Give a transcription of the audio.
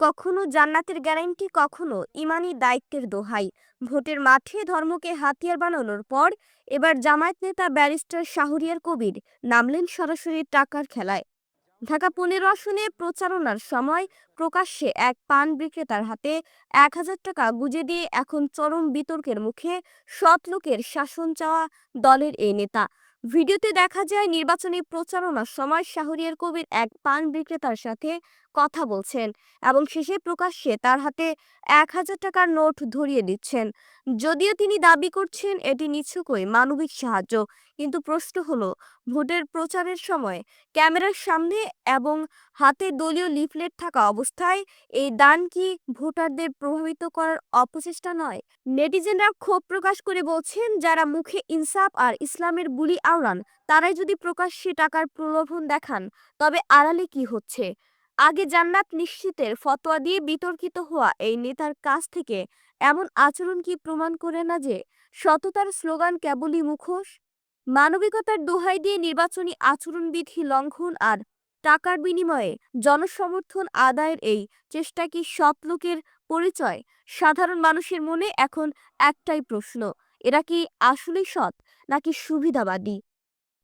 কখনো জান্নাতের গ্যারান্টি, কখনো ইমানি দায়িত্বের দোহাই। ভোটের মাঠে ধর্মকে হাতিয়ার বানানোর পর এবার জামায়াত নেতা ব্যারিস্টার শাহরিয়ার কবির নামলেন সরাসরি টাকার খেলায়। ঢাকা ১৫ আসনে প্রচারণার সময় প্রকাশ্যে এক পান বিক্রেতার হাতে ১,০০০ টাকা গুঁজে দিয়ে এখন চরম বিতর্কের মুখে সৎ লোকের শাসন চাওয়া দলের এই নেতা। ভিডিওতে দেখা যায় নির্বাচনী প্রচারণার সময় শাহরিয়ার কবির এক পান বিক্রেতার সাথে কথা বলছেন এবং শেষে প্রকাশ্যে তার হাতে ১,০০০ টাকার নোট ধরিয়ে দিচ্ছেন। যদিও তিনি দাবি করছেন এটি নিছকই মানবিক সাহায্য, কিন্তু প্রশ্ন হলো, ভোটের প্রচারের সময় ক্যামেরার সামনে এবং হাতে দলীয় লিফলেট থাকা অবস্থায় এই দান কি ভোটারদের প্রভাবিত করার অপচেষ্টা নয়? নেটিজেনরা ক্ষোভ প্রকাশ করে বলছেন, যারা মুখে ইনসাফ আর ইসলামের বুলি আওড়ান তারাই যদি প্রকাশ্যে টাকার প্রলোভন দেখান, তবে আড়ালে কি হচ্ছে? আগে জান্নাত নিশ্চিতের ফতোয়া দিয়ে বিতর্কিত হওয়া এই নেতার কাছ থেকে এমন আচরণ কি প্রমাণ করে না যে সততার স্লোগান কেবলই মুখোশ? মানবিকতার দোহাই দিয়ে নির্বাচনী আচরণবিধি লঙ্ঘন আর টাকার বিনিময়ে জনসমর্থন আদায়ের এই চেষ্টা কি সৎ লোকের পরিচয়? সাধারণ মানুষের মনে এখন একটাই প্রশ্ন, এরা কি আসলেই সৎ নাকি সুবিধাবাদী?